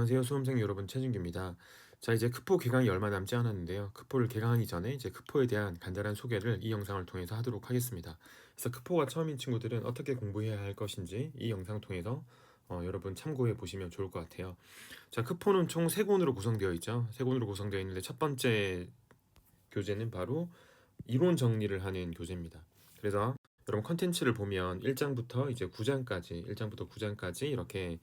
안녕하세요. 수험생 여러분, 최진규입니다. 자, 이제 크포 개강이 얼마 남지 않았는데요. 크포를 개강하기 전에 이제 크포에 대한 간단한 소개를 이 영상을 통해서 하도록 하겠습니다. 그래서 크포가 처음인 친구들은 어떻게 공부해야 할 것인지 이 영상 통해서 여러분 참고해 보시면 좋을 것 같아요. 자, 크포는 총 3권으로 구성되어 있죠. 3권으로 구성되어 있는데 첫 번째 교재는 바로 이론 정리를 하는 교재입니다. 그래서 여러분 컨텐츠를 보면 1장부터 이제 9장까지, 1장부터 9장까지 이렇게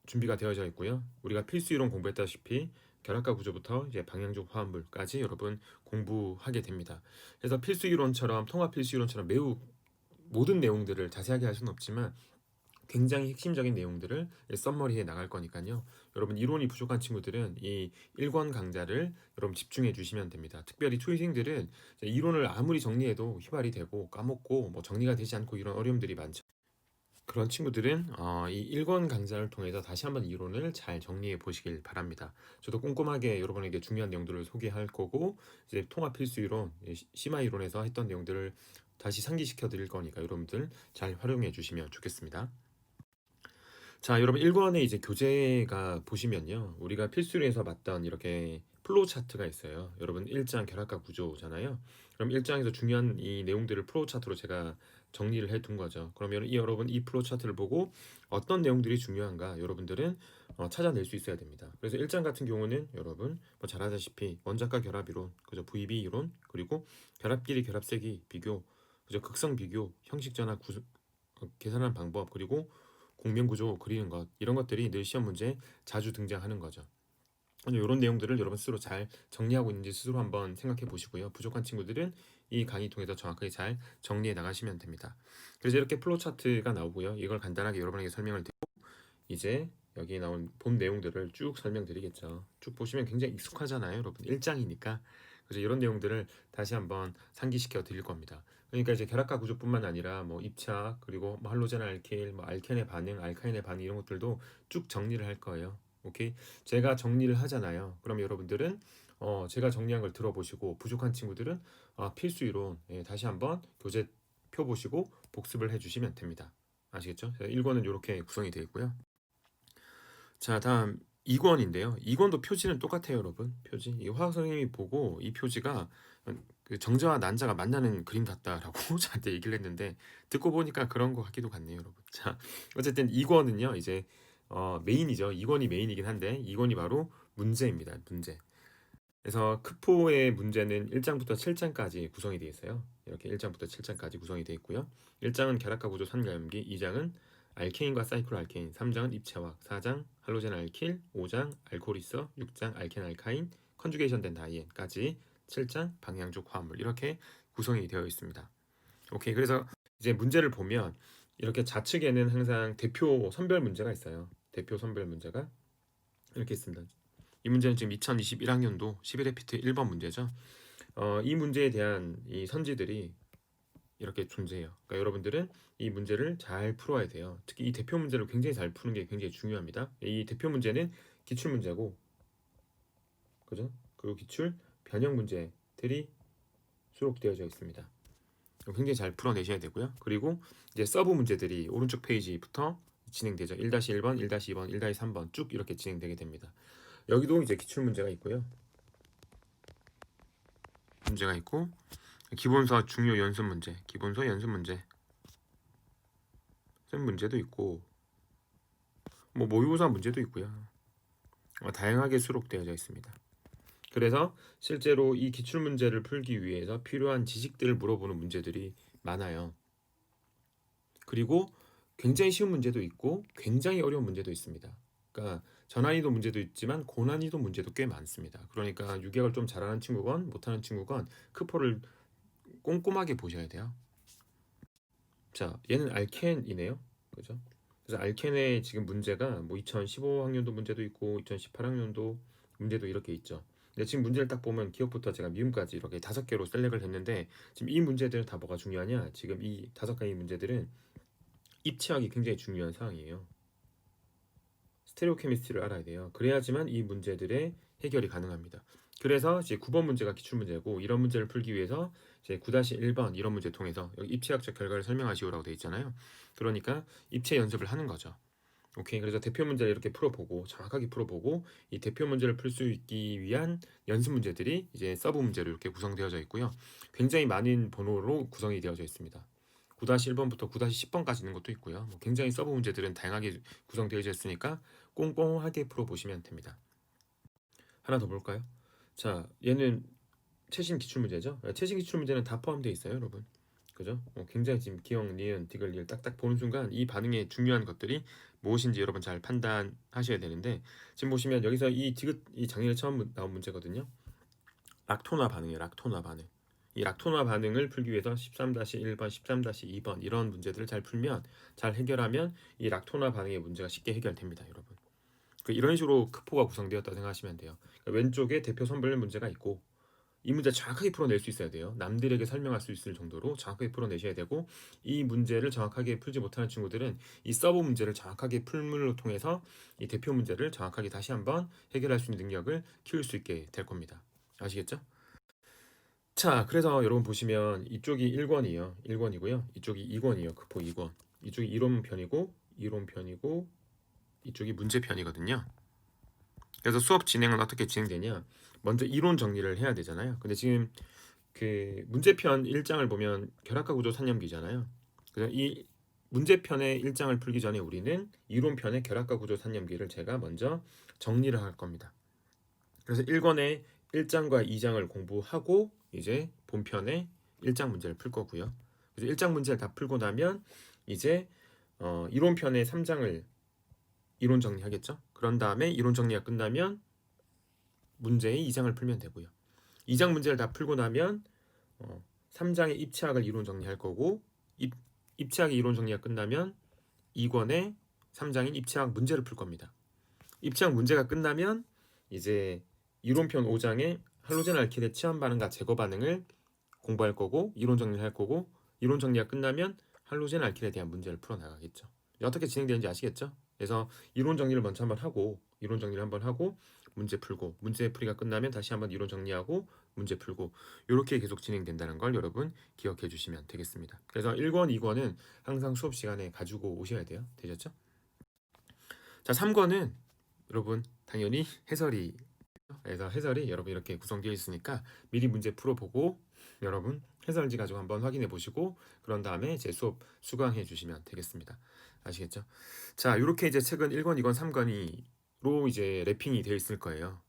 준비가 되어져 있고요. 우리가 필수 이론 공부했다시피 결합과 구조부터 이제 방향적 화합물까지 여러분 공부하게 됩니다. 그래서 필수 이론처럼 통합 필수 이론처럼 매우 모든 내용들을 자세하게 할 수는 없지만 굉장히 핵심적인 내용들을 썸머리해 나갈 거니까요. 여러분 이론이 부족한 친구들은 이 1권 강좌를 여러분 집중해 주시면 됩니다. 특별히 초이생들은 이론을 아무리 정리해도 휘발이 되고 까먹고 뭐 정리가 되지 않고 이런 어려움들이 많죠. 그런 친구들은 이 1권 강좌를 통해서 다시 한번 이론을 잘 정리해 보시길 바랍니다. 저도 꼼꼼하게 여러분에게 중요한 내용들을 소개할 거고 이제 통합 필수 이론, 심화 이론에서 했던 내용들을 다시 상기시켜 드릴 거니까 여러분들 잘 활용해 주시면 좋겠습니다. 자, 여러분 1권에 이제 교재가 보시면요. 우리가 필수로에서 봤던 이렇게 플로우 차트가 있어요. 여러분 1장 결합과 구조잖아요. 그럼 1장에서 중요한 이 내용들을 플로우 차트로 제가 정리를 해 둔 거죠. 그러면 여러분 이 플로우 차트를 보고 어떤 내용들이 중요한가 여러분들은 찾아낼 수 있어야 됩니다. 그래서 1장 같은 경우는 여러분 뭐 잘 아시다시피 원자과 결합 이론, 그죠? VB 이론, 그리고 결합 길이, 결합 세기 비교, 그죠? 극성 비교, 형식 전화 계산하는 방법, 그리고 공면 구조 그리는 것, 이런 것들이 늘 시험 문제에 자주 등장하는 거죠. 이런 내용들을 여러분 스스로 잘 정리하고 있는지 스스로 한번 생각해 보시고요. 부족한 친구들은 이 강의 통해서 정확하게 잘 정리해 나가시면 됩니다. 그래서 이렇게 플로우 차트가 나오고요. 이걸 간단하게 여러분에게 설명을 드리고 이제 여기 나온 본 내용들을 쭉 설명드리겠죠. 쭉 보시면 굉장히 익숙하잖아요, 여러분. 1장이니까. 그래서 이런 내용들을 다시 한번 상기시켜 드릴 겁니다. 그러니까 이제 결합과 구조뿐만 아니라 뭐 입착, 그리고 뭐 할로젠 알케일, 뭐 알켄의 반응, 알카인의 반응 이런 것들도 쭉 정리를 할 거예요. 오케이? 제가 정리를 하잖아요. 그럼 여러분들은 제가 정리한 걸 들어보시고 부족한 친구들은 필수 이론 다시 한번 교재 표 보시고 복습을 해주시면 됩니다. 아시겠죠? 1권은 이렇게 구성이 되어 있고요. 자, 다음 2권인데요. 2권도 표지는 똑같아요, 여러분. 표지. 이 화학 선생님이 보고 이 표지가 그 정자와 난자가 만나는 그림 같다라고 저한테 얘기를 했는데 듣고 보니까 그런 것 같기도 같네요, 여러분. 자, 어쨌든 2권은요. 이제 메인이죠. 2권이 메인이긴 한데 2권이 바로 문제입니다. 문제. 그래서 크포의 문제는 1장부터 7장까지 구성이 되어 있어요. 이렇게 1장부터 7장까지 구성이 되어 있고요. 1장은 결합과 구조 산가염기, 2장은 알케인과 사이클알케인, 3장은 입체화학, 4장 할로젠 알킬, 5장 알코리서, 6장 알켄 알카인, 컨주게이션된 다이엔까지 7장 방향족 화합물 이렇게 구성이 되어 있습니다. 오케이. 그래서 이제 문제를 보면 이렇게 좌측에는 항상 대표 선별 문제가 있어요. 대표 선별 문제가 이렇게 있습니다. 이 문제는 지금 2021학년도 11회피트 1번 문제죠. 이 문제에 대한 이 선지들이 이렇게 존재해요. 그러니까 여러분들은 이 문제를 잘 풀어야 돼요. 특히 이 대표 문제를 굉장히 잘 푸는 게 굉장히 중요합니다. 이 대표 문제는 기출 문제고, 그죠? 그리고 기출 변형 문제들이 수록되어져 있습니다. 굉장히 잘 풀어내셔야 되고요. 그리고 이제 서브 문제들이 오른쪽 페이지부터 진행되죠. 1-1번, 1-2번, 1-3번 쭉 이렇게 진행되게 됩니다. 여기도 이제 기출 문제가 있고요. 문제가 있고 기본서 중요 연습 문제, 기본서 연습 문제, 쌤 문제도 있고 뭐 모의고사 문제도 있고요. 다양하게 수록되어져 있습니다. 그래서 실제로 이 기출 문제를 풀기 위해서 필요한 지식들을 물어보는 문제들이 많아요. 그리고 굉장히 쉬운 문제도 있고 굉장히 어려운 문제도 있습니다. 그러니까 전난이도 문제도 있지만 고난이도 문제도 꽤 많습니다. 그러니까 유격을 좀 잘하는 친구건 못하는 친구건 크포를 꼼꼼하게 보셔야 돼요. 자, 얘는 알켄이네요. 그죠? 그래서 알켄의 지금 문제가 뭐 2015학년도 문제도 있고 2018학년도 문제도 이렇게 있죠. 근데 지금 문제를 딱 보면 기억부터 제가 미음까지 이렇게 5개로 셀렉을 했는데 지금 이 문제들은 다 뭐가 중요하냐? 지금 이 5가지 문제들은 입체하기 굉장히 중요한 사항이에요. 스테레오 케미스트리를 알아야 돼요. 그래야지만 이 문제들의 해결이 가능합니다. 그래서 이제 9번 문제가 기출 문제고 이런 문제를 풀기 위해서 이제 9-1번 이런 문제 통해서 여기 입체학적 결과를 설명하시오라고 되어 있잖아요. 그러니까 입체 연습을 하는 거죠. 오케이. 그래서 대표 문제를 이렇게 풀어보고 정확하게 풀어보고 이 대표 문제를 풀 수 있기 위한 연습 문제들이 이제 서브 문제로 이렇게 구성되어져 있고요. 굉장히 많은 번호로 구성이 되어져 있습니다. 9-1번부터 9-10번까지 있는 것도 있고요. 뭐 굉장히 서브 문제들은 다양하게 구성되어져 있으니까 꼼꼼하게 풀어보시면 됩니다. 하나 더 볼까요? 자, 얘는 최신 기출 문제죠. 최신 기출 문제는 다 포함되어 있어요, 여러분. 그죠? 굉장히 지금 기억, 니은, 디귿, 리을 딱딱 보는 순간 이 반응에 중요한 것들이 무엇인지 여러분 잘 판단하셔야 되는데 지금 보시면 여기서 이 디귿 이 작년에 처음 나온 문제거든요. 락토나 반응이에요. 락토나 반응. 이 락토나 반응을 풀기 위해서 13-1번, 13-2번 이런 문제들을 잘 풀면 잘 해결하면 이 락토나 반응의 문제가 쉽게 해결됩니다, 여러분. 이런 식으로 크포가 구성되었다 생각하시면 돼요. 그러니까 왼쪽에 대표 선별 문제가 있고 이 문제 정확하게 풀어낼 수 있어야 돼요. 남들에게 설명할 수 있을 정도로 정확하게 풀어내셔야 되고 이 문제를 정확하게 풀지 못하는 친구들은 이 서브 문제를 정확하게 풀물로 통해서 이 대표 문제를 정확하게 다시 한번 해결할 수 있는 능력을 키울 수 있게 될 겁니다. 아시겠죠? 자, 그래서 여러분 보시면 이쪽이 1권이에요. 1권이고요. 이쪽이 2권이에요. 크포 2권. 이쪽이 이론편이고 이쪽이 문제편이거든요. 그래서 수업 진행은 어떻게 진행되냐? 먼저 이론 정리를 해야 되잖아요. 근데 지금 그 문제편 1장을 보면 결합과 구조 산념기잖아요. 그래서 이 문제편의 1장을 풀기 전에 우리는 이론편의 결합과 구조 산념기를 제가 먼저 정리를 할 겁니다. 그래서 1권의 1장과 2장을 공부하고 이제 본편의 1장 문제를 풀 거고요. 그래서 1장 문제를 다 풀고 나면 이제 이론편의 3장을 이론 정리하겠죠. 그런 다음에 이론 정리가 끝나면 문제의 2장을 풀면 되고요. 2장 문제를 다 풀고 나면 3장의 입체학을 이론 정리할 거고 입체학의 이론 정리가 끝나면 2권의 3장인 입체학 문제를 풀 겁니다. 입체학 문제가 끝나면 이제 이론편 5장의 할로젠 알킬의 치환 반응과 제거 반응을 공부할 거고 이론 정리를 할 거고 이론 정리가 끝나면 할로젠 알킬에 대한 문제를 풀어 나가겠죠. 어떻게 진행되는지 아시겠죠? 그래서 이론 정리를 먼저 한번 하고 이론 정리를 한번 하고 문제 풀고 문제 풀이가 끝나면 다시 한번 이론 정리하고 문제 풀고 이렇게 계속 진행된다는 걸 여러분 기억해 주시면 되겠습니다. 그래서 1권, 2권은 항상 수업 시간에 가지고 오셔야 돼요. 되셨죠? 자, 3권은 여러분 당연히 해설이 그래서 해설이 여러분 이렇게 구성되어 있으니까 미리 문제 풀어보고 여러분 해설지 가지고 한번 확인해 보시고 그런 다음에 제 수업 수강해 주시면 되겠습니다. 아시겠죠? 자, 이렇게 이제 책은 1권, 2권, 3권이로 이제 랩핑이 되어 있을 거예요.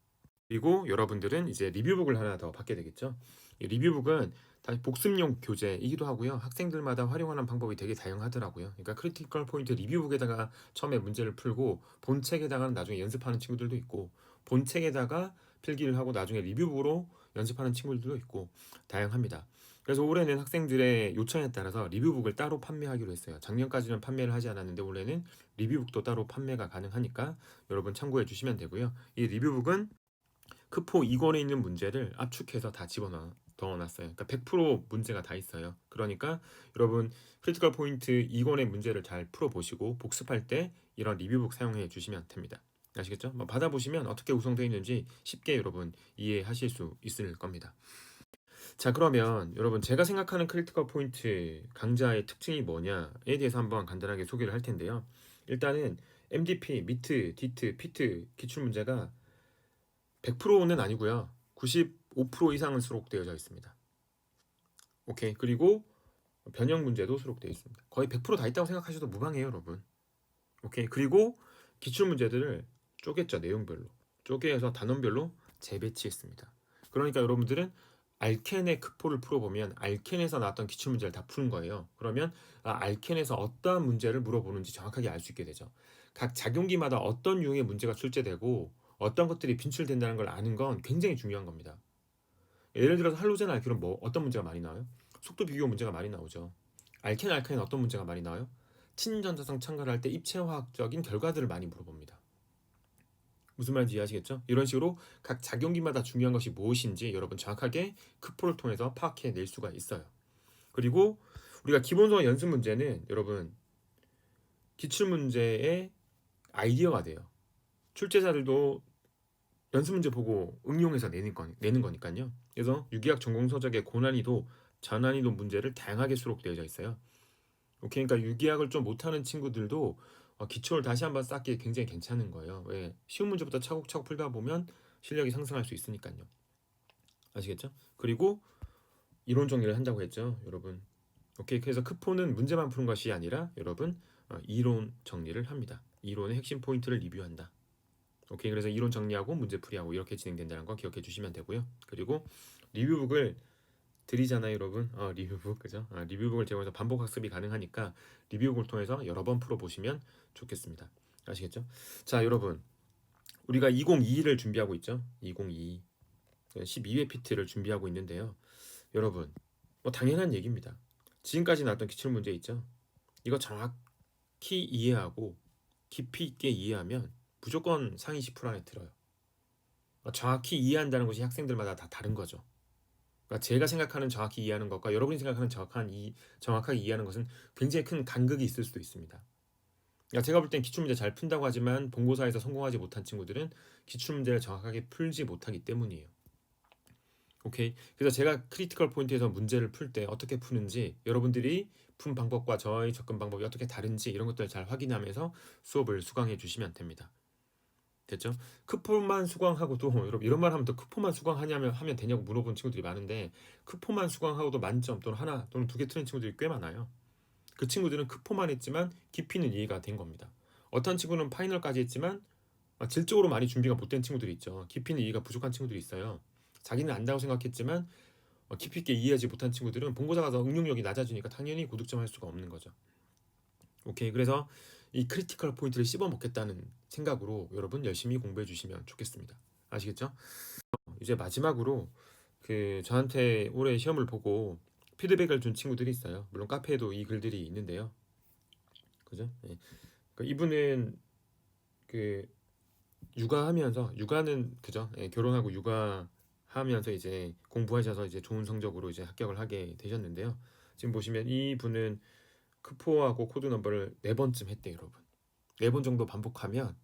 그리고 여러분들은 이제 리뷰북을 하나 더 받게 되겠죠. 이 리뷰북은 다시 복습용 교재이기도 하고요. 학생들마다 활용하는 방법이 되게 다양하더라고요. 그러니까 크리티컬 포인트 리뷰북에다가 처음에 문제를 풀고 본 책에다가는 나중에 연습하는 친구들도 있고 본 책에다가 필기를 하고 나중에 리뷰북으로 연습하는 친구들도 있고 다양합니다. 그래서 올해는 학생들의 요청에 따라서 리뷰북을 따로 판매하기로 했어요. 작년까지는 판매를 하지 않았는데 올해는 리뷰북도 따로 판매가 가능하니까 여러분 참고해 주시면 되고요. 이 리뷰북은 크포 2권에 있는 문제를 압축해서 다 집어넣어 놨어요. 그러니까 100% 문제가 다 있어요. 그러니까 여러분 크리티컬 포인트 2권의 문제를 잘 풀어보시고 복습할 때 이런 리뷰북 사용해 주시면 됩니다. 아시겠죠? 받아보시면 어떻게 구성되어 있는지 쉽게 여러분 이해하실 수 있을 겁니다. 자, 그러면 여러분 제가 생각하는 크리티컬 포인트 강좌의 특징이 뭐냐에 대해서 한번 간단하게 소개를 할 텐데요. 일단은 MDP, 미트, 디트, 피트 기출 문제가 100%는 아니고요. 95% 이상은 수록되어져 있습니다. 오케이. 그리고 변형 문제도 수록되어 있습니다. 거의 100%다 있다고 생각하셔도 무방해요, 여러분. 오케이. 그리고 기출 문제들을 쪼갰죠, 내용별로. 쪼개서 단원별로 재배치했습니다. 그러니까 여러분들은 알켄의 크포를 풀어보면 알켄에서 나왔던 기출 문제를 다 푸는 거예요. 그러면 알켄에서 어떠한 문제를 물어보는지 정확하게 알 수 있게 되죠. 각 작용기마다 어떤 유형의 문제가 출제되고 어떤 것들이 빈출된다는 걸 아는 건 굉장히 중요한 겁니다. 예를 들어서 할로젠 알킬은 뭐 어떤 문제가 많이 나와요? 속도 비교 문제가 많이 나오죠. 알켄 알카인 어떤 문제가 많이 나와요? 친전자성 첨가를 할 때 입체화학적인 결과들을 많이 물어봅니다. 무슨 말인지 이해하시겠죠? 이런 식으로 각 작용기마다 중요한 것이 무엇인지 여러분 정확하게 크포를 통해서 파악해낼 수가 있어요. 그리고 우리가 기본소와 연습 문제는 여러분 기출문제의 아이디어가 돼요. 출제자들도 연습 문제 보고 응용해서 내는 거니까요. 그래서 유기학 전공서적의 고난이도, 저난이도 문제를 다양하게 수록되어 있어요. 오케이, 그러니까 유기학을 좀 못하는 친구들도 기초를 다시 한번 쌓기 굉장히 괜찮은 거예요. 왜? 쉬운 문제부터 차곡차곡 풀다 보면 실력이 상승할 수 있으니까요. 아시겠죠? 그리고 이론 정리를 한다고 했죠, 여러분. 오케이. 그래서 크포는 문제만 푸는 것이 아니라 여러분 이론 정리를 합니다. 이론의 핵심 포인트를 리뷰한다. 오케이. 그래서 이론 정리하고 문제풀이하고 이렇게 진행된다는 거 기억해 주시면 되고요. 그리고 리뷰북을 드리잖아요, 여러분. 리뷰북, 그죠? 리뷰북을 제공해서 반복 학습이 가능하니까 리뷰북을 통해서 여러 번 풀어보시면 좋겠습니다. 아시겠죠? 자, 여러분. 우리가 2022를 준비하고 있죠? 2022. 12회 PT를 준비하고 있는데요. 여러분, 뭐 당연한 얘기입니다. 지금까지 나왔던 기출문제 있죠? 이거 정확히 이해하고 깊이 있게 이해하면 무조건 상위 10% 안에 들어요. 정확히 이해한다는 것이 학생들마다 다 다른 거죠. 그러니까 제가 생각하는 정확히 이해하는 것과 여러분이 생각하는 정확하게 이해하는 것은 굉장히 큰 간극이 있을 수도 있습니다. 그러니까 제가 볼 땐 기출문제 잘 푼다고 하지만 본고사에서 성공하지 못한 친구들은 기출문제를 정확하게 풀지 못하기 때문이에요. 오케이. 그래서 제가 크리티컬 포인트에서 문제를 풀 때 어떻게 푸는지, 여러분들이 푼 방법과 저의 접근 방법이 어떻게 다른지 이런 것들을 잘 확인하면서 수업을 수강해 주시면 됩니다. 됐죠? 크포만 수강하고도 여러분 이런 말 하면 또 크포만 하면 되냐고 물어본 친구들이 많은데, 크포만 수강하고도 만점 또는 하나 또는 두 개 틀린 친구들이 꽤 많아요. 그 친구들은 크포만 했지만 깊이는 이해가 된 겁니다. 어떤 친구는 파이널까지 했지만 질적으로 많이 준비가 못된 친구들이 있죠. 깊이는 이해가 부족한 친구들이 있어요. 자기는 안다고 생각했지만 깊이 있게 이해하지 못한 친구들은 본고사 가서 응용력이 낮아지니까 당연히 고득점 할 수가 없는 거죠. 오케이. 그래서 이 크리티컬 포인트를 씹어 먹겠다는 생각으로 여러분 열심히 공부해 주시면 좋겠습니다. 아시겠죠? 이제 마지막으로 저한테 올해 시험을 보고 피드백을 준 친구들이 있어요. 물론 카페에도 이 글들이 있는데요. 그죠? 네. 이분은 육아는 그죠? 예, 결혼하고 육아하면서 이제 공부하셔서 이제 좋은 성적으로 이제 합격을 하게 되셨는데요. 지금 보시면 이분은 크포하고 코드 넘버를 4번쯤 했대요, 여러분. 4번 정도 반복하면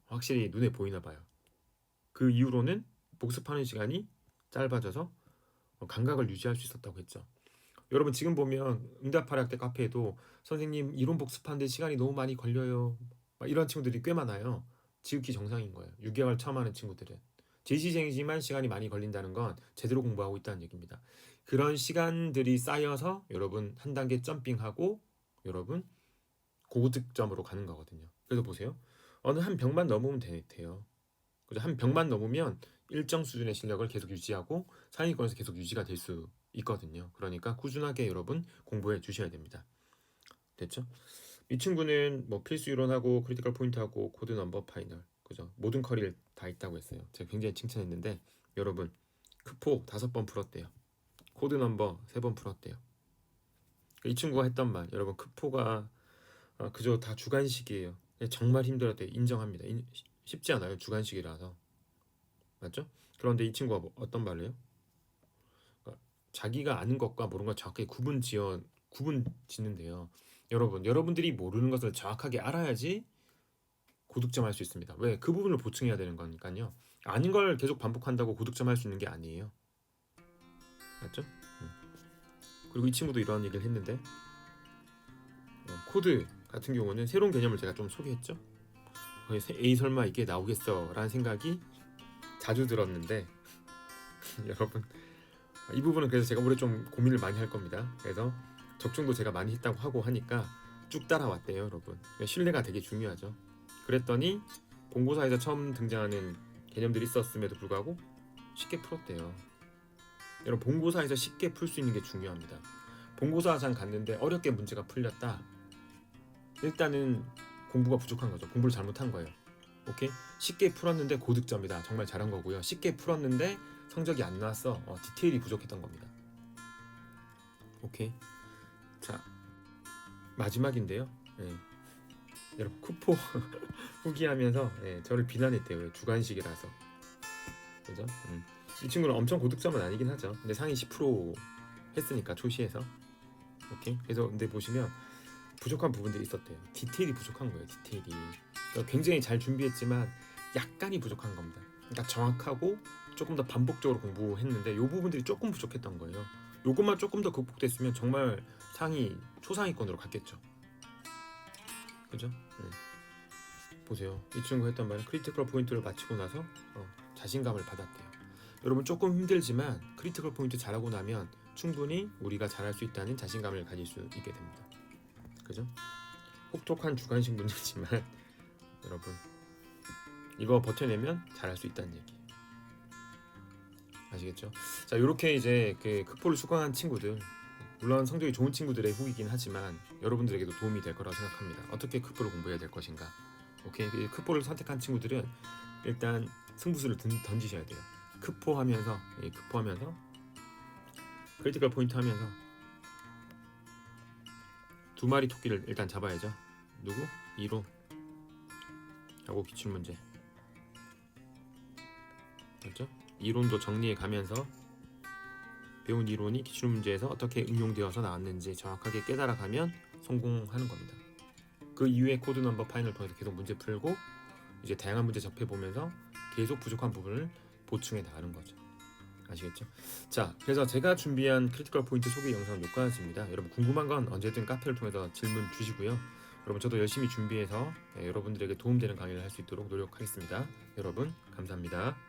확실히 눈에 보이나 봐요. 그 이후로는 복습하는 시간이 짧아져서 감각을 유지할 수 있었다고 했죠. 여러분 지금 보면 응답하라 학대 카페에도 선생님 이론 복습하는데 시간이 너무 많이 걸려요. 이런 친구들이 꽤 많아요. 지극히 정상인 거예요. 6개월 처음 하는 친구들은. 재시생이지만 시간이 많이 걸린다는 건 제대로 공부하고 있다는 얘기입니다. 그런 시간들이 쌓여서 여러분 한 단계 점핑하고 여러분 고득점으로 가는 거거든요. 그래서 보세요. 어느 한 벽만 넘으면 돼요. 그죠? 한 벽만 넘으면 일정 수준의 실력을 계속 유지하고 상위권에서 계속 유지가 될 수 있거든요. 그러니까 꾸준하게 여러분 공부해 주셔야 됩니다. 됐죠? 이 친구는 뭐 필수 이론하고 크리티컬 포인트하고 코드 넘버 파이널, 그죠? 모든 커리를 다 있다고 했어요. 제가 굉장히 칭찬했는데 여러분 크포 5번 풀었대요. 코드 넘버 3번 풀었대요. 이 친구가 했던 말, 여러분 크포가 그저 다 주관식이에요. 정말 힘들었대요. 인정합니다. 쉽지 않아요. 주관식이라서. 맞죠? 그런데 이 친구가 어떤 말을 해요? 자기가 아는 것과 모르는 걸 정확하게 구분 짓는데요. 여러분들이 모르는 것을 정확하게 알아야지 고득점할 수 있습니다. 왜? 그 부분을 보충해야 되는 거니까요. 아는 걸 계속 반복한다고 고득점할 수 있는 게 아니에요. 맞죠? 그리고 이 친구도 이러한 얘기를 했는데 코드 같은 경우는 새로운 개념을 제가 좀 소개했죠. 에이 설마 이게 나오겠어 라는 생각이 자주 들었는데 여러분 이 부분은 그래서 제가 올해 좀 고민을 많이 할 겁니다. 그래서 적중도 제가 많이 했다고 하고 하니까 쭉 따라왔대요, 여러분. 신뢰가 되게 중요하죠. 그랬더니 본고사에서 처음 등장하는 개념들이 있었음에도 불구하고 쉽게 풀었대요. 여러분 본고사에서 쉽게 풀 수 있는 게 중요합니다. 본고사장 갔는데 어렵게 문제가 풀렸다. 일단은 공부가 부족한 거죠. 공부를 잘못한 거예요. 오케이? 쉽게 풀었는데 고득점이다. 정말 잘한 거고요. 쉽게 풀었는데 성적이 안 나왔어. 디테일이 부족했던 겁니다. 오케이? 자, 마지막인데요. 여러분 쿠포 후기하면서 저를 비난했대요. 주관식이라서. 그죠? 이 친구는 엄청 고득점은 아니긴 하죠. 근데 상위 10% 했으니까 초시에서. 오케이? 그래서 근데 보시면 부족한 부분들이 있었대요. 디테일이 부족한 거예요. 디테일이. 굉장히 잘 준비했지만 약간이 부족한 겁니다. 그러니까 정확하고 조금 더 반복적으로 공부했는데 이 부분들이 조금 부족했던 거예요. 요것만 조금 더 극복됐으면 정말 초상위권으로 갔겠죠. 그죠? 보세요. 이 친구 했던 말은 크리티컬 포인트를 맞추고 나서 자신감을 받았대요. 여러분 조금 힘들지만 크리티컬 포인트 잘하고 나면 충분히 우리가 잘할 수 있다는 자신감을 가질 수 있게 됩니다. 그죠? 혹독한 주관식 문제지만 여러분 이거 버텨내면 잘할 수 있다는 얘기 아시겠죠? 자, 이렇게 이제 그 크포를 수강한 친구들, 물론 성적이 좋은 친구들의 후기긴 하지만 여러분들에게도 도움이 될 거라고 생각합니다. 어떻게 크포를 공부해야 될 것인가? 오케이, 크포를 선택한 친구들은 일단 승부수를 던지셔야 돼요. 크포하면서 크리티컬 포인트 하면서 두 마리 토끼를 일단 잡아야죠. 누구? 2로 하고 기출문제 맞죠? 이론도 정리해 가면서 배운 이론이 기출문제에서 어떻게 응용되어서 나왔는지 정확하게 깨달아가면 성공하는 겁니다. 그 이후에 코드 넘버 파인을 통해서 계속 문제 풀고 이제 다양한 문제 접해보면서 계속 부족한 부분을 보충해 나가는 거죠. 아시겠죠? 자, 그래서 제가 준비한 크리티컬 포인트 소개 영상은 여기까지입니다. 여러분 궁금한 건 언제든 카페를 통해서 질문 주시고요. 여러분 저도 열심히 준비해서 여러분들에게 도움되는 강의를 할 수 있도록 노력하겠습니다. 여러분 감사합니다.